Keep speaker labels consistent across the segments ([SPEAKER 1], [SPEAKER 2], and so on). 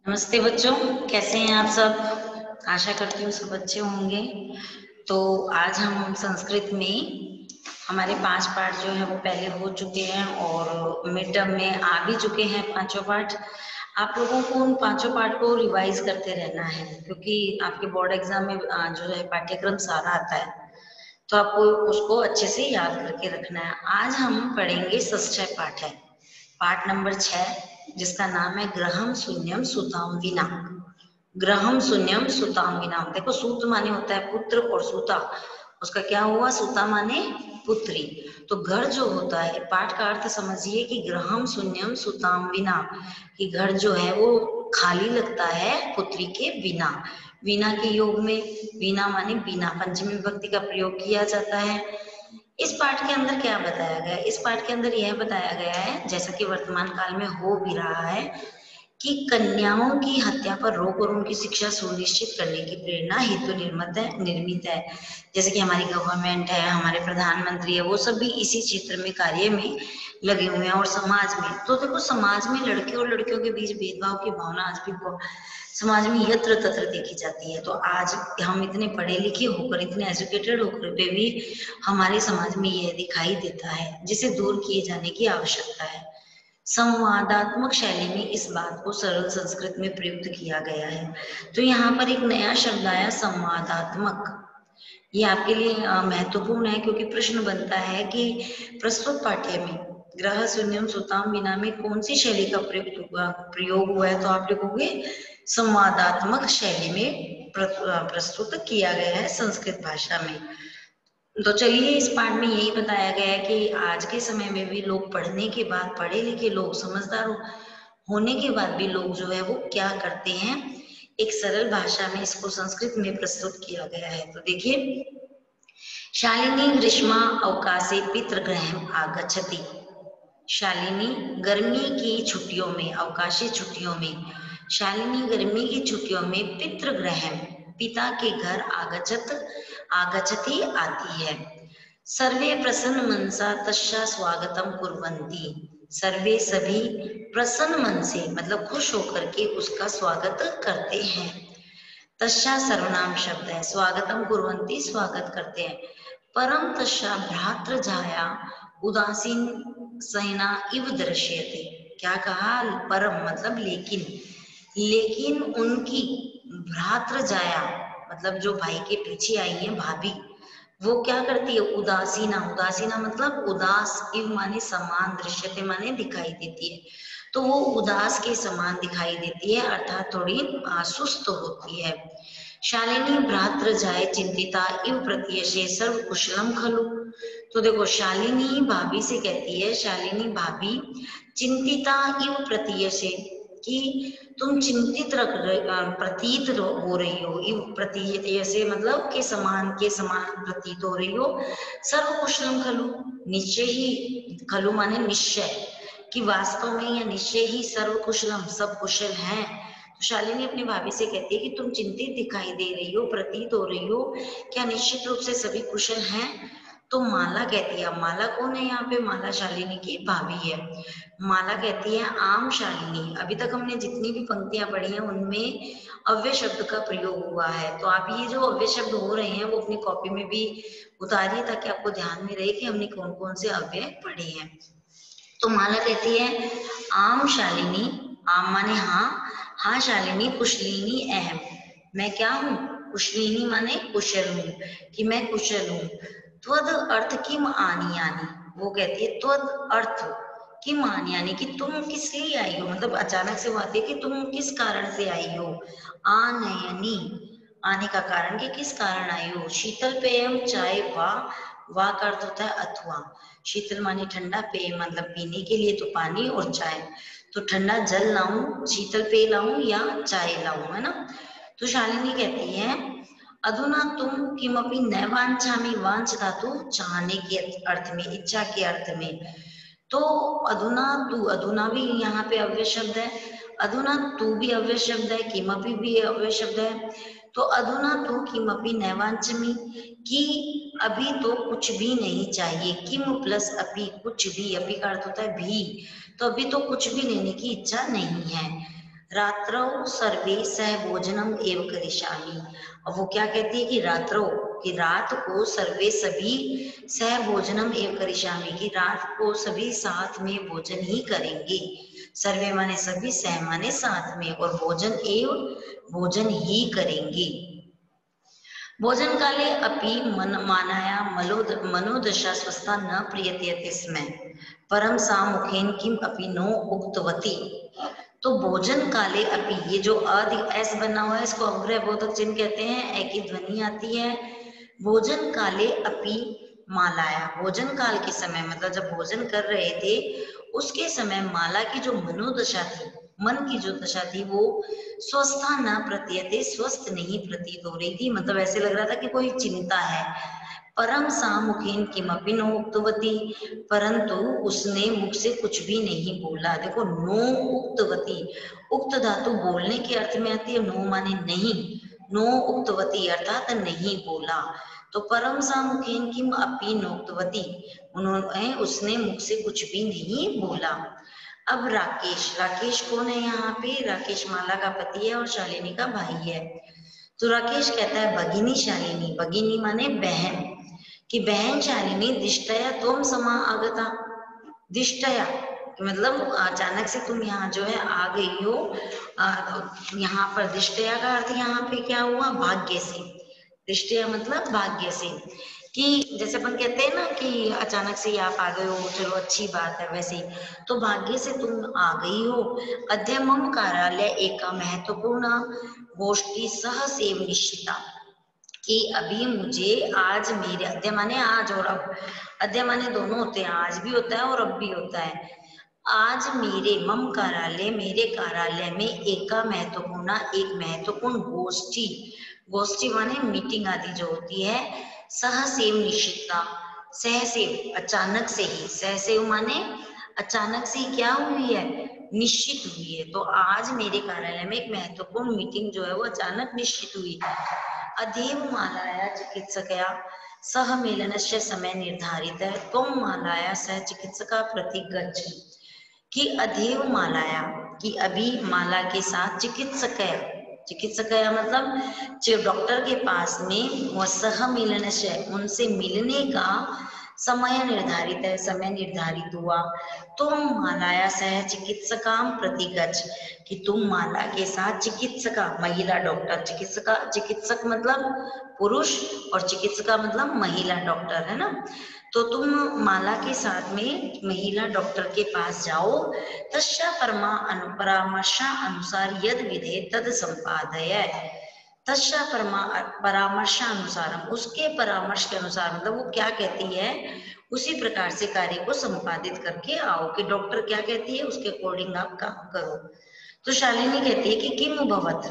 [SPEAKER 1] नमस्ते बच्चों, कैसे हैं आप सब। आशा करती हूँ सब अच्छे होंगे। तो आज हम संस्कृत में हमारे 5 पाठ जो है वो पहले हो चुके हैं और मिड टर्म में आ भी चुके हैं पांचों पाठ। आप लोगों को उन पांचों पाठ को रिवाइज करते रहना है क्योंकि आपके बोर्ड एग्जाम में जो है पाठ्यक्रम सारा आता है, तो आपको उसको अच्छे से याद करके रखना है। आज हम पढ़ेंगे षष्ठ पाठ है, पाठ नंबर 6, जिसका नाम है ग्रहम शून्यम सुताम विना। ग्रहम शून्यम सुताम विना, देखो सूत माने होता है पुत्र और सूता उसका क्या हुआ, सूता माने पुत्री। तो घर जो होता है, पाठ का अर्थ समझिए कि ग्रहम शून्यम सुताम विना, कि घर जो है वो खाली लगता है पुत्री के बिना। वीणा के योग में वीणा माने बिना, पंचमी विभक्ति का प्रयोग किया जाता है। इस पाठ के अंदर क्या बताया गया है? इस पाठ के अंदर यह बताया गया है, जैसा कि वर्तमान काल में हो भी रहा है, कि कन्याओं की हत्या पर रोक और उनकी शिक्षा सुनिश्चित करने की प्रेरणा हेतु निर्मित है। जैसे कि हमारी गवर्नमेंट है, हमारे प्रधानमंत्री है, वो सब भी इसी क्षेत्र में कार्य में लगे हुए हैं। और समाज में तो देखो, समाज में लड़के और लड़कियों के बीच भेदभाव की भावना आज भी समाज में यत्र तत्र देखी जाती है। तो आज हम इतने पढ़े लिखे होकर, इतने एजुकेटेड होकर पे भी हमारे समाज में यह दिखाई देता है, जिसे दूर किए जाने की आवश्यकता है। संवादात्मक शैली में इस बात को सरल संस्कृत में प्रयुक्त किया गया है। तो यहाँ पर एक नया शब्द आया, संवादात्मक। ये आपके लिए महत्वपूर्ण है क्योंकि प्रश्न बनता है कि प्रस्तुत पाठ्य में ग्रह शून्यम सुताम बिना में कौन सी शैली का प्रयोग हुआ है। तो आप लिखोगे संवादात्मक शैली में प्रस्तुत किया गया है संस्कृत भाषा में। तो चलिए, इस पाठ में यही बताया गया है कि आज के समय में भी लोग पढ़ने के बाद, पढ़े लिखे लोग, समझदार होने के बाद भी लोग जो है वो क्या करते हैं, एक सरल भाषा में इसको संस्कृत में प्रस्तुत किया गया है। तो देखिए, शालिनी ग्रीष्मा अवकाशे पितृगृहम् आगच्छति। शालिनी गर्मी की छुट्टियों में, अवकाशी छुट्टियों में, शालिनी गर्मी की छुट्टियों में पितृगृह पिता के घर आगच्छति आती है। सर्वे प्रसन्न मनसा तस्या स्वागतम कुर्वन्ति। सर्वे सभी प्रसन्न मन से मतलब खुश होकर के उसका स्वागत करते हैं। तस्या सर्वनाम शब्द है, स्वागतम कुर्वन्ति स्वागत करते हैं। परम तस्या भ्रातृजाया उदासीन सहना इव दृश्यते। क्या कहा, परम मतलब लेकिन, लेकिन उनकी भ्रातृजाया मतलब जो भाई के पीछे आई है भाभी, वो क्या करती है, उदासीना। उदासीना मतलब उदास, इव माने समान, दृश्यते माने दिखाई देती है। तो वो उदास के समान दिखाई देती है, अर्थात थोड़ी सुस्त होती है। शालिनी भ्रातृ जाय चिंतिता इव प्रत्यशे सर्व कुशलम खलु। तो देखो, शालिनी भाभी से कहती है, शालिनी भाभी चिंतिता इव प्रत्यशे, कि तुम चिंतित प्रतीत हो रही हो, इव प्रतीत ऐसे मतलब के समान प्रतीत हो रही हो। सर्व कुशलम खलु, निश्चय ही, खलु माने निश्चय, कि वास्तव में या निश्चय ही सर्व कुशलम सब कुशल हैं। तो शालिनी अपनी भाभी से कहती है कि तुम चिंतित दिखाई दे रही हो, प्रतीत हो रही हो, क्या निश्चित रूप से सभी कुशल हैं। तो माला कहती है, माला कौन है यहाँ पे, माला शालिनी की भाभी है। माला कहती है आम शालिनी। अभी तक हमने जितनी भी पंक्तियां पढ़ी हैं उनमें अव्यय शब्द का प्रयोग हुआ है, तो आप ये जो अव्यय शब्द हो रहे हैं वो अपनी कॉपी में भी उतारिए ताकि आपको ध्यान में रहे कि हमने कौन कौन से अव्यय पढ़े हैं। तो माला कहती है आम शालिनी, आम माने हाँ, हाँ शालिनी, कुशलिनी अहम, मैं क्या हूँ, कुशलिनी माने कुशल हूँ, कि मैं कुशल हूँ। त्वद अर्थ किम आनी यानी, वो कहती है त्वद अर्थ किम आनी यानी, कि तुम किस लिए आई हो, मतलब अचानक से वो आती है कि तुम किस कारण से आई हो। आनयनी, आने का कारण, कि किस कारण आई हो। शीतल पेयम चाय वा का अर्थ होता है अथवा। शीतल माने ठंडा, पेय मतलब पीने के लिए, तो पानी, और चाय तो ठंडा जल लाऊं, शीतल पेय लाऊं या चाय लाऊं, है ना। तो शालिनी कहती है अधुना तुम किमपि न वांछामि, वांछ धातु चाहने के अर्थ में, इच्छा के अर्थ में। तो अधुना तू, अधुना भी यहाँ पे अव्यय शब्द है, अधुना तू भी अव्यय शब्द है, किमपि भी अव्यय शब्द है। तो अधुना तू किमपि नैवांचमी, कि अभी तो कुछ भी नहीं चाहिए, किम प्लस अपि, कुछ भी, अपि का अर्थ होता है भी, तो अभी तो कुछ भी लेने की इच्छा नहीं है। रात्रौ सर्वे सह भोजनम एव करिष्यामि। अब वो क्या कहती है कि रात्रौ, कि रात को सर्वे सभी सह भोजनम एव करिष्यामि, कि रात को सभी साथ में भोजन ही करेंगे। सर्वे माने सभी, सह माने साथ में, और भोजन एव भोजन ही करेंगे। भोजन काले अपि मन मानाया मनोदशा स्वस्था न प्रियते स्म परम सा मुखेन किम अपि नो उक्तवती। तो भोजन काले अपि, ये जो अध एस बना हुआ है इसको अग्रह बोधक चिन्ह कहते हैं, ए की ध्वनि आती है। भोजन काले अपि मालाया, भोजन काल के समय मतलब जब भोजन कर रहे थे उसके समय माला की जो मनोदशा थी, मन की जो दशा थी वो स्वस्था न प्रतीयते, स्वस्थ नहीं प्रतीत हो रही थी। मतलब ऐसे लग रहा था कि कोई चिंता है। परम सामुखेन किमपि नो उक्तवती, परंतु उसने मुख से कुछ भी नहीं बोला। देखो नो उक्तवती, उक्त धातु बोलने के अर्थ में आती है, नो माने नहीं, नो उक्तवती अर्थात नहीं बोला। तो परम सामुखेन किम अपि नोक्तवती, उन्होंने उसने मुख से कुछ भी नहीं बोला। अब राकेश, राकेश कौन है यहाँ पे? राकेश माला का पति है और शालिनी का भाई है। तो राकेश कहता है भगिनी शालिनी, भगिनी माने बहन, कि बहन शालिनी दिष्टया त्वम समा आगता। दिष्टया मतलब अचानक से तुम यहाँ जो है आ गई हो। यहाँ पर दिष्टया का अर्थ यहाँ पे क्या हुआ? भाग्य से। दिष्टया मतलब भाग्य से, कि जैसे अपन कहते हैं ना कि अचानक से आप आ गए हो, चलो अच्छी बात है, वैसे ही तो भाग्य से तुम आ गई हो। अद्य मम कार्यालय एक महत्वपूर्ण गोष्ठी सह सेव निश्चिता, कि अभी मुझे आज मेरे, अद्य माने आज और अब, अद्य माने दोनों होते हैं, आज भी होता है और अब भी होता है। आज मेरे मम कार्यालय, मेरे कार्यालय में एक महत्वपूर्ण गोष्ठी, गोष्ठी माने मीटिंग आदि जो होती है, सह सेव निश्चिता, सह सेव अचानक से ही, सह सेव माने अचानक से ही क्या हुई है? निश्चित हुई है। तो आज मेरे कार्यालय में एक महत्वपूर्ण मीटिंग जो है वो अचानक निश्चित हुई। अधेव मालाया चिकित्सकया सह मेलनस्य समय निर्धारित है, तुम मालाया सह चिकित्सका प्रति गच्छ, कि अधेव मालाया, कि अभी माला के साथ चिकित्सकया, चिकित्सकया मतलब जो डॉक्टर के पास में, वह सह मिलनस्य उनसे मिलने का समय निर्धारित है, समय निर्धारित हुआ। तुम मालाया सह चिकित्सकाम प्रति गच्छ, कि तुम माला के साथ चिकित्सका, महिला डॉक्टर, चिकित्सका, चिकित्सक मतलब पुरुष और चिकित्सका मतलब महिला डॉक्टर, है ना। तो तुम माला के साथ में महिला डॉक्टर के पास जाओ। तस्या परामर्शा अनुसार यद विधे तद संपादय, तस्या परामर्शानुसारम, उसके परामर्श के अनुसार, मतलब वो क्या कहती है उसी प्रकार से कार्य को संपादित करके आओ, कि डॉक्टर क्या कहती है उसके अकॉर्डिंग आप काम करो। तो शालिनी कहती है कि किम भवत,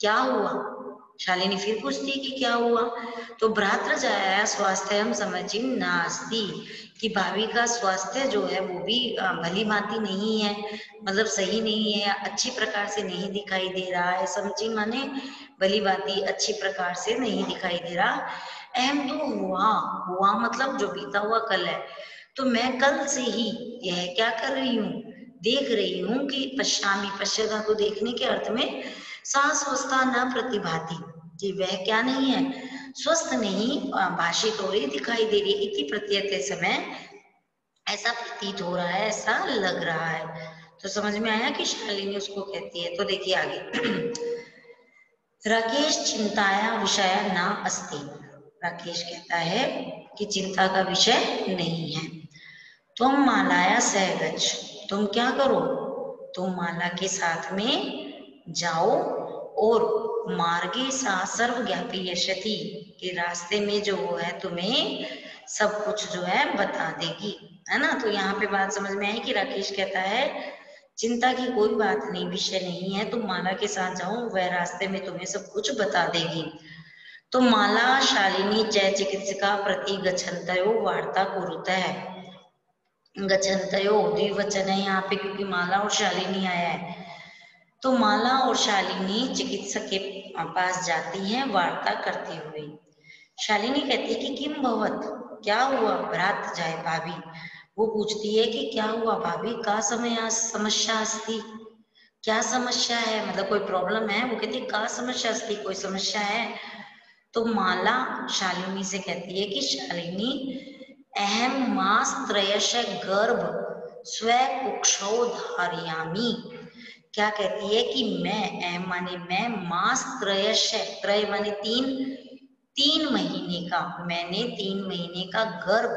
[SPEAKER 1] क्या हुआ? शालिनी फिर पूछती है कि क्या हुआ? तो भ्रातृजाया स्वास्थ्यम समचिन नास्ति, कि भाभी का स्वास्थ्य जो है वो भी भली भांति नहीं है, मतलब सही नहीं है, अच्छी प्रकार से नहीं दिखाई दे रहा है। समचिन माने भली भांति, अच्छी प्रकार से नहीं दिखाई दे रहा। अहम तो हुआ मतलब जो बीता हुआ कल है, तो मैं कल से ही यह क्या कर रही हूँ? देख रही हूँ कि पश्यामी, पश्यता तो देखने के अर्थ में, सा स्वस्था न प्रतिभाति, कि वह क्या नहीं है? स्वस्थ नहीं भाषित हो रही, दिखाई दे रही। इति प्रत्येक समय ऐसा प्रतीत हो रहा है, ऐसा लग रहा है। तो समझ में आया कि शालिनी उसको कहती है। तो देखिए आगे राकेश चिंताया विषय ना अस्ति, राकेश कहता है कि चिंता का विषय नहीं है। तुम मालाया सहगच्छ, तुम क्या करो? तुम माला के साथ में जाओ, और मार्गे सा सर्वज्ञापी यशति, के रास्ते में जो वो है तुम्हें सब कुछ जो है बता देगी, है ना। तो यहाँ पे बात समझ में आई कि राकेश कहता है चिंता की कोई बात नहीं, विषय नहीं है, तुम माला के साथ जाओ, वह रास्ते में तुम्हें सब कुछ बता देगी। तो माला शालिनी च चिकित्सिका प्रति गच्छन्तयो वार्ता कुरुतः, गच्छन्तयो द्विवचन है यहाँ पे क्योंकि माला और शालिनी आया है। तो माला और शालिनी चिकित्सक के पास जाती हैं वार्ता करते हुए। शालिनी कहती है कि किम भवत, क्या हुआ? भ्रात जाए भाभी, वो पूछती है कि क्या हुआ भाभी, का समय समस्या अस्ति, क्या समस्या है, मतलब कोई प्रॉब्लम है। वो कहती है का समस्या अस्ति, कोई समस्या है। तो माला शालिनी से कहती है कि शालिनी अहम मास त्रयश गर्भ स्व कुक्षौ धारयामी। क्या कहती है कि मैं, अहम माने मैं, मास त्रयश, त्रय माने तीन, 3 महीने का, मैंने 3 महीने का गर्भ,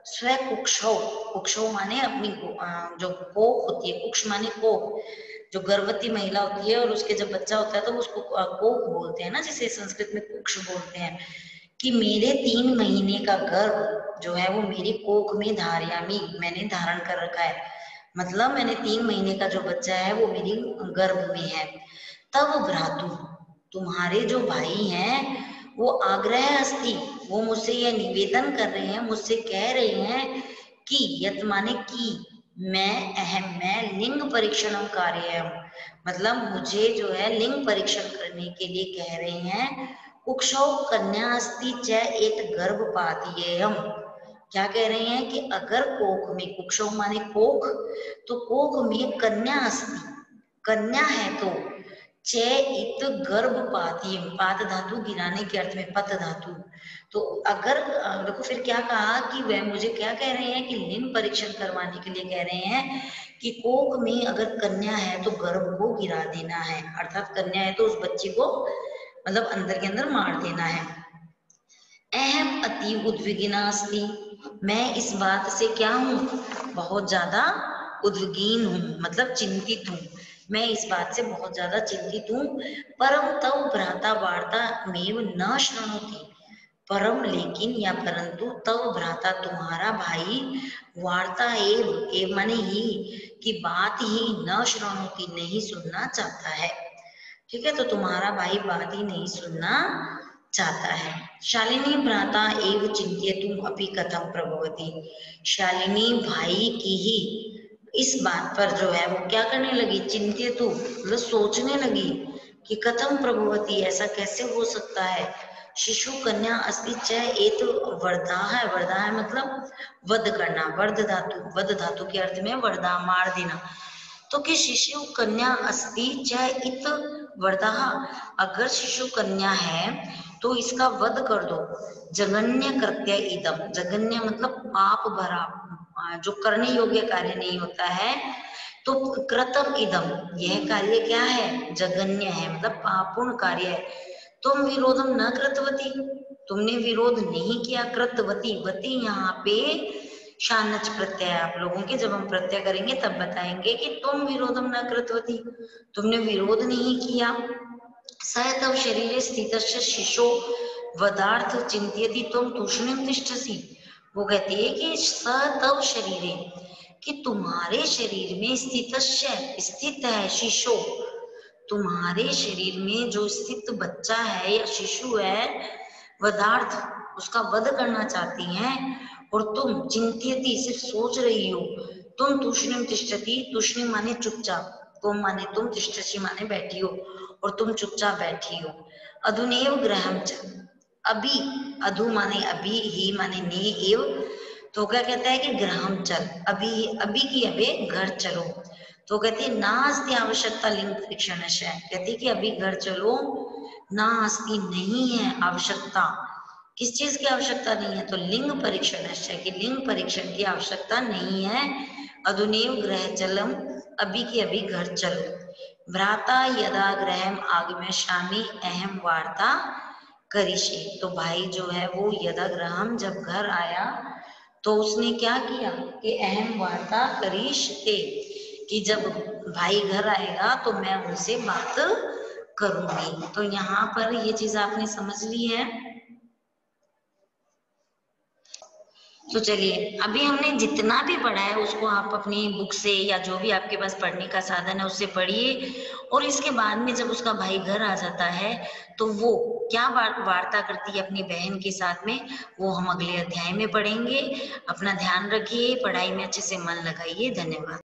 [SPEAKER 1] स्व कुक्षौ, कुक्षौ माने अपनी जो कोख होती है, कुक्ष माने कोख, जो गर्भवती महिला होती है और उसके जब बच्चा होता है तो उसको कोख बोलते हैं ना, जिसे संस्कृत में कुक्ष बोलते हैं। कि मेरे 3 महीने का गर्भ जो है वो मेरी कोख में धारयामी, मैंने धारण कर रखा है, मतलब मैंने 3 महीने का जो बच्चा है वो मेरी गर्भ में है। तब भ्रातु, तुम्हारे जो भाई हैं वो आग्रह अस्ति, वो मुझसे यह निवेदन कर रहे हैं, मुझसे कह रहे हैं कि यत माने कि मैं लिंग परीक्षण कार्य, मतलब मुझे जो है लिंग परीक्षण करने के लिए कह रहे हैं। कुक्षौ कन्या अस्ति च एक गर्भपातीयम। क्या कह रहे हैं कि अगर कोख में, कुक्षौ माने कोख, तो कोख में कन्या अस्ति, कन्या है तो चे इत गर्भपाती, पात धातु गिराने के अर्थ में, पत धातु। तो अगर देखो फिर क्या कहा कि वह मुझे क्या कह रहे हैं कि लिंग परीक्षण करवाने के लिए कह रहे हैं कि कोख में अगर कन्या है तो गर्भ को गिरा देना है, अर्थात कन्या है तो उस बच्चे को मतलब अंदर के अंदर मार देना है। अहम अति उद्विग्ना अस्ति, मैं इस बात से क्या हूँ, बहुत ज्यादा उद्विग्न हूँ, मतलब चिंतित हूँ, मैं इस बात से बहुत ज्यादा चिंतित हूँ। परम तव भ्राता वार्ता मेव न शृणोति, परम लेकिन या परंतु तव भ्राता तुम्हारा भाई, वार्ता एव माने ही की बात ही न शृणोति नहीं सुनना चाहता है। ठीक है, तो तुम्हारा भाई बात ही नहीं सुनना चाहता है। शालिनी भ्राता एव चिंत्यतुम अपि कथम प्रभवति, शालिनी भाई की ही इस बात पर जो है वो क्या करने लगी, चिंत्यतु मतलब सोचने लगी कि कथम प्रभवती, ऐसा कैसे हो सकता है। शिशु कन्या अस्ति च एत वर्धा है, वर्धा है मतलब वध करना, वर्ध धातु, वध धातु के अर्थ में वर्धा, मार देना। तो कि शिशु कन्या अस्ति च इत वर्धा, अगर शिशु कन्या है तो इसका वध कर दो। जघन्य कृत्य इदम, जघन्य मतलब पाप भरा, जो करने योग्य कार्य नहीं होता है, तो कृतम इदम, यह कार्य क्या है, जघन्य है, मतलब पापूर्ण कार्य है। तुम विरोधम न कृतवती, तुमने विरोध नहीं किया। कृतवती, वती यहाँ पे शानच प्रत्यय आप लोगों के, जब हम प्रत्यय करेंगे तब बताएंगे कि तुम विरोधम न कृतवती, तुमने विरोध नहीं किया। स तव शरीरे स्थितस्य शिशो वदार्थ चिंत्यति तुम तूष्णीम तिष्ठसि, वो कहती है कि स तव शरीरे, कि तुम्हारे शरीर में स्थितस्य, स्थित है, शिशो, तुम्हारे शरीर में जो स्थित बच्चा है या शिशु है, वदार्थ उसका वध करना चाहती हैं, और तुम चिंत्यति सिर्फ सोच रही हो। तुम तूष्णीम तिष्ठति, तूष्णीम माने चुपचाप, तुम माने तुम, तिष्ठसि माने बैठी हो, और तुम चुपचाप बैठी हो। अधुनेव गृहम च, अभी, अधु माने अभी, ही माने ने, एव, तो क्या कहता है कि गृहम चल, अभी, अभी की अभी घर चलो। तो कहती है नास्ति आवश्यकता लिंग परीक्षण है, कहती है कि अभी घर चलो, नास्ति नहीं है आवश्यकता, किस चीज की आवश्यकता नहीं है, तो लिंग परीक्षण है, कि लिंग परीक्षण की आवश्यकता नहीं है। अधुनेव गृह चलम, अभी की अभी घर चलो। भ्राता यदा गृहम आगमिष्यामि अहम वार्ता करिष्ये, तो भाई जो है वो यदा गृहम, जब घर आया तो उसने क्या किया कि अहम वार्ता करिष्ये, कि जब भाई घर आएगा तो मैं उनसे बात करूंगी। तो यहाँ पर ये चीज आपने समझ ली है। तो चलिए अभी हमने जितना भी पढ़ा है उसको आप अपनी बुक से या जो भी आपके पास पढ़ने का साधन है उससे पढ़िए, और इसके बाद में जब उसका भाई घर आ जाता है तो वो क्या वार्ता करती है अपनी बहन के साथ में, वो हम अगले अध्याय में पढ़ेंगे। अपना ध्यान रखिए, पढ़ाई में अच्छे से मन लगाइए। धन्यवाद।